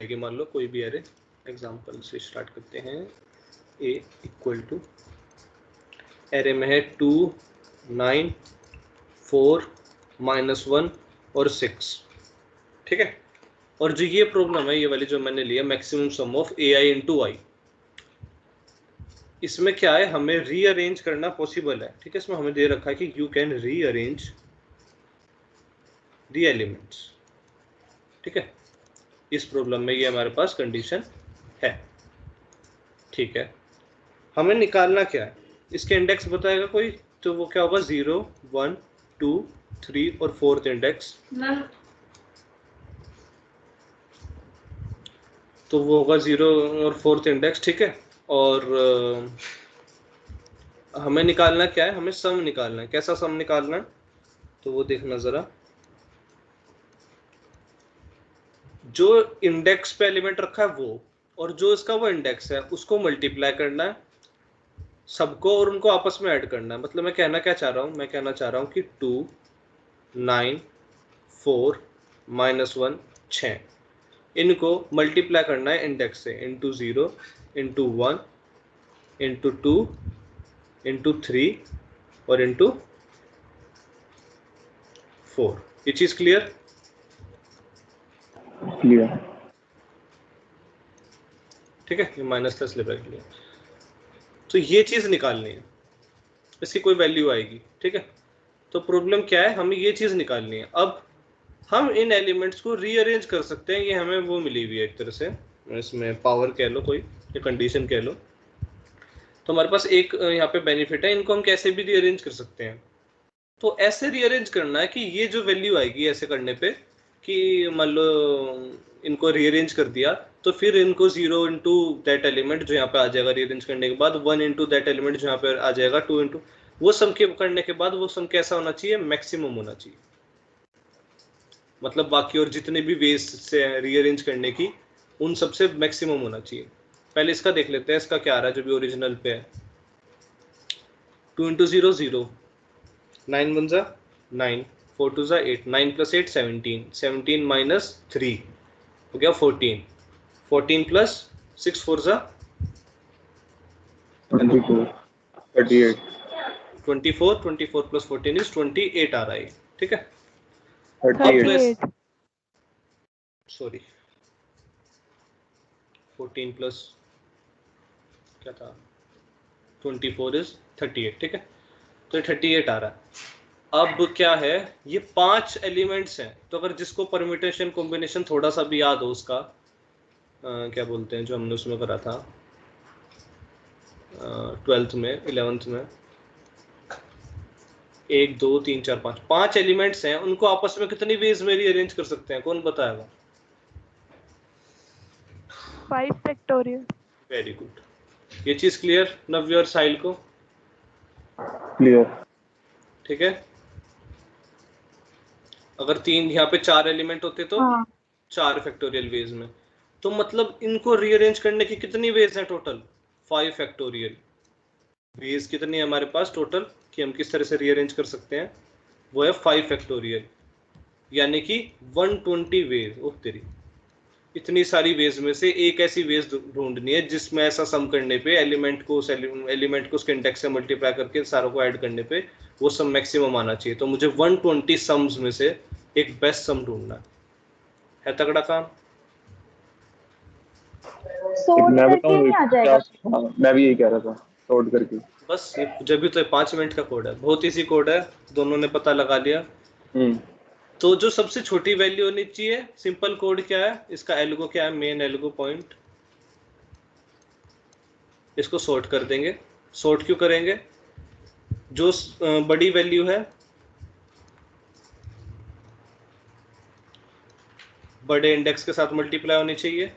मान लो कोई भी एरे, एग्जांपल से स्टार्ट करते हैं। ए इक्वल टू एरे में है 2 9 4 -1 और 6, ठीक है। और जो ये प्रॉब्लम है, ये वाली जो मैंने लिया maximum sum of ai into i, इसमें क्या है, हमें रीअरेंज करना पॉसिबल है, ठीक है। इसमें हमें दे रखा है कि you can rearrange the elements, ठीक है। इस प्रॉब्लम में ये हमारे पास कंडीशन है, ठीक है। हमें निकालना क्या है, इसके इंडेक्स बताएगा कोई, तो वो क्या होगा 0 1 2 3 और 4th इंडेक्स, तो वो होगा 0 और 4th इंडेक्स, ठीक है। और हमें निकालना क्या है, हमें सम निकालना है। कैसा सम निकालना है, तो वो देखना जरा। जो इंडेक्स पे एलिमेंट रखा है वो, और जो इसका वो इंडेक्स है उसको मल्टीप्लाई करना है सबको, और उनको आपस में ऐड करना है। मतलब मैं कहना क्या चाह रहा हूँ, मैं कहना चाह रहा हूँ कि 2 9 4 -1 6, इनको मल्टीप्लाई करना है इंडेक्स से, इंटू 0 इंटू 1 इंटू 2 इंटू 3 और इंटू 4। ये चीज क्लियर? क्लियर। ठीक है, ये माइनस प्लस लिख लिया। तो ये चीज निकालनी है, इसकी कोई वैल्यू आएगी, ठीक है। तो प्रॉब्लम क्या है, हमें ये चीज निकालनी है। अब हम इन एलिमेंट्स को रीअरेंज कर सकते हैं, ये हमें वो मिली हुई है एक तरह से, इसमें पावर कह लो कोई, या कंडीशन कह लो। तो हमारे पास एक यहाँ पे बेनिफिट है, इनको हम कैसे भी रीअरेंज कर सकते हैं। तो ऐसे रीअरेंज करना है कि ये जो वैल्यू आएगी ऐसे करने पे, कि मान लो इनको रीअरेंज कर दिया, तो फिर इनको 0 इंटू दैट एलिमेंट जो यहाँ पे आ जाएगा रीअरेंज करने के बाद, 1 इंटू दैट एलिमेंट जो यहाँ पे आ जाएगा, 2 इंटू, वो सम के करने के बाद वो सम कैसा होना चाहिए, मैक्सिमम होना चाहिए। मतलब बाकी और जितने भी वेज से रीअरेंज करने की, उन सबसे मैक्सिमम होना चाहिए। पहले इसका देख लेते हैं, इसका क्या आ रहा है जो भी ओरिजिनल पे है। 2 इंटू 0 0, 9 1 जा 9, 4 2 जा 8, 9 प्लस 8 17, 17 माइनस 3 हो गया 14, 14 प्लस 6 4 जा 24 38 24, 24 प्लस 14 इज 28 आ रहा है, ठीक है। 38 सॉरी 14 प्लस क्या था, 24 इज 38, ठीक है। तो 38 आ रहा है। अब क्या है, ये 5 एलिमेंट्स हैं, तो अगर जिसको परम्यूटेशन कॉम्बिनेशन थोड़ा सा भी याद हो उसका, क्या बोलते हैं जो हमने उसमें करा था 12th में 11th में, 1 2 3 4 5, 5 एलिमेंट्स हैं, उनको आपस में कितनी वेज में रीअरेंज कर सकते हैं, कौन बताएगा? 5 फैक्टोरियल। वेरी गुड, ये चीज क्लियर नव्य और साहिल को? क्लियर। ठीक है। अगर 3 यहाँ पे 4 एलिमेंट होते तो 4 फैक्टोरियल वेज में, तो मतलब इनको रीअरेंज करने की कितनी वेज है टोटल, 5 फैक्टोरियल वेज। कितनी है हमारे पास टोटल कि हम किस तरह से रीअरेंज कर सकते हैं, वो है 5 फैक्टोरियल, यानी कि 120 वेज। ओह तेरी, इतनी सारी वेज में से एक ऐसी वेज ढूंढनी है जिसमें ऐसा सम करने पे एलिमेंट को उसके इंडेक्स से मल्टीप्लाई करके सारों को ऐड करने पे वो सम मैक्सिमम आना चाहिए। तो मुझे 120 सम्स में से एक बेस्ट सम ढूंढना है तगड़ा काम। मैं बताऊं क्या? मैं भी यही कह रहा था, सॉर्ट करके। बस ये जब भी तो 5 मिनट का कोड है, बहुत इजी कोड है, दोनों ने पता लगा लिया। तो जो सबसे छोटी वैल्यू होनी चाहिए, सिंपल कोड क्या है इसका, एल्गो क्या है, मेन एल्गो पॉइंट, इसको सॉर्ट कर देंगे। सॉर्ट क्यों करेंगे, जो बड़ी वैल्यू है बड़े इंडेक्स के साथ मल्टीप्लाई होनी चाहिए,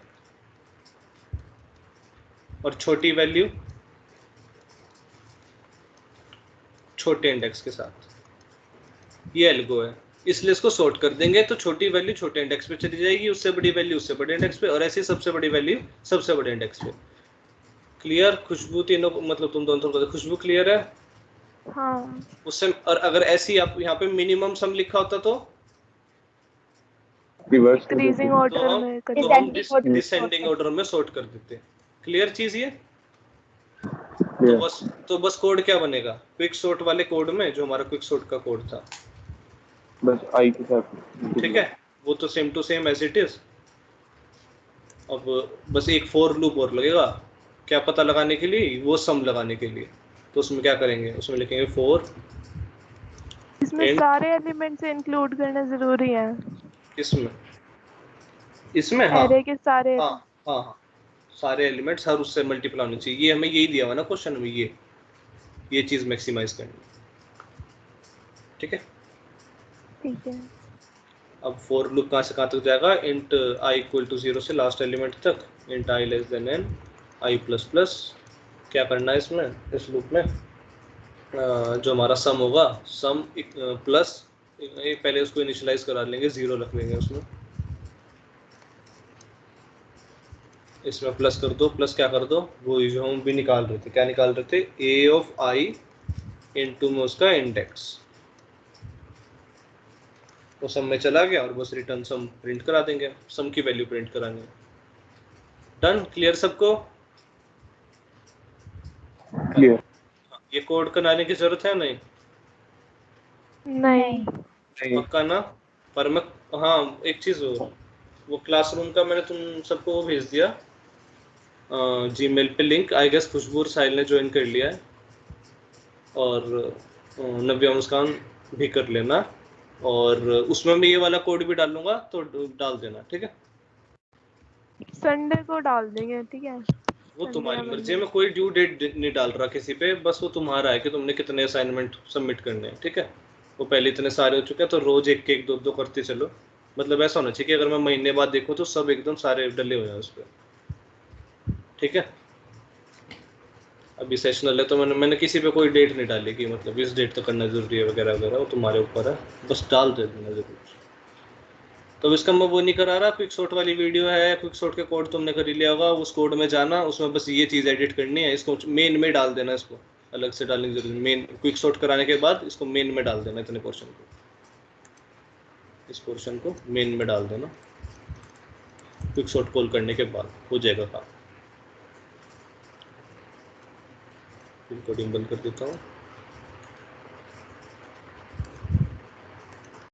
और छोटी वैल्यू छोटे इंडेक्स के साथ। ये एल्गो है, इसलिए इसको सॉर्ट कर देंगे तो छोटी वैल्यू छोटे इंडेक्स पे चली जाएगी, उससे बड़ी वैल्यू उससे बड़े इंडेक्स पे, और ऐसी सबसे बड़ी वैल्यू सबसे बड़े इंडेक्स पे। क्लियर? खुशबू तीनों मतलब तुम दोनों को खुशबू क्लियर है? हाँ। उससे, और अगर ऐसी आप यहाँ पे मिनिमम सम लिखा होता तो रिवर्स इंक्रीजिंग तो ऑर्डर हम में तो करेंगे। हम डिसेंडिंग ऑर्डर में सॉर्ट कर देते हैं। क्लियर चीज ये? तो बस कोड क्या बनेगा क्विक सॉर्ट वाले कोड में, जो हमारा क्विक सॉर्ट का कोड था, बस आई के साथ। ठीक है, वो तो same to same as it is. अब बस एक फॉर लूप और लगेगा, क्या पता लगाने के लिए, वो सम लगाने के लिए। तो उसमें क्या करेंगे, उसमें लिखेंगे फॉर इसमें सारे एलिमेंट्स इंक्लूड करना जरूरी है। इसमें इसमें हाँ एरे के सारे हाँ हाँ हाँ, सारे एलिमेंट्स हर उससे मल्टीप्लाई होने चाहिए। ये हमें यही दिया हुआ ना क्वेश्चन में, ये चीज मैक्सिमाइज करनी, ठीक है। ठीक है। अब फॉर लूप कहाँ से कहाँ तक जाएगा, इंट आई इक्वल टू 0 से लास्ट एलिमेंट तक, इंट आई लेस देन एन, आई प्लस प्लस। क्या करना है इसमें, इस लूप में जो हमारा सम होगा, सम प्लस, पहले उसको इनिशियलाइज करा लेंगे, 0 रख लेंगे उसमें, इसमें प्लस कर दो, प्लस क्या कर दो, वो जो हम भी निकाल रहे थे, क्या निकाल रहे थे, ए ऑफ आई इनटू में उसका इंडेक्स, वो सम में चला गया और बस रिटर्न सम प्रिंट करा देंगे, सम की वैल्यू प्रिंट करानी। डन, क्लियर सबको? क्लियर। ये कोड बनाने की जरूरत है नहीं? नहीं। पक्का ना? पर मैं, हाँ एक चीज हो, वो क्लासरूम का मैंने तुम सबको वो भेज दिया जीमेल पे लिंक, आई गेस खुशबू और साहिल ने ज्वाइन कर लिया है, और नव्या मुस्कान भी कर लेना, और उसमें मैं ये वाला कोड भी डालूंगा तो डाल देना, ठीक है। संडे को डाल देंगे, ठीक है। वो संडे तुम्हारी या मर्जी है, मंडे। मैं कोई ड्यू डेट नहीं डाल रहा किसी पे, बस वो तुम्हारा है कि तुमने कितने असाइनमेंट सबमिट करने हैं, ठीक है। वो पहले इतने सारे हो चुके हैं, तो रोज एक एक दो दो करते चलो, मतलब ऐसा होना चाहिए कि अगर मैं महीने बाद देखूँ तो सब एकदम सारे डले हो जाए उस पर, ठीक है। अभी सेशनल है तो मैंने किसी पे कोई डेट नहीं डाली कि मतलब इस डेट तक करना जरूरी है वगैरह वगैरह, वो तुम्हारे ऊपर है, बस डाल दे देना जरूर। तो इसका मैं वो नहीं करा रहा, क्विक शॉट वाली वीडियो है, क्विक शॉट के कोड तुमने कर ही लिया होगा, उस कोड में जाना, उसमें बस ये चीज़ एडिट करनी है, इसको मेन में डाल देना, इसको अलग से डालने की जरूरत नहीं, मेन क्विक शॉट कराने के बाद इसको मेन में डाल देना, इतने पोर्शन को, इस पोर्शन को मेन में डाल देना, क्विक शॉट कॉल करने के बाद हो जाएगा काम। रिकॉर्डिंग बंद कर देता हूँ।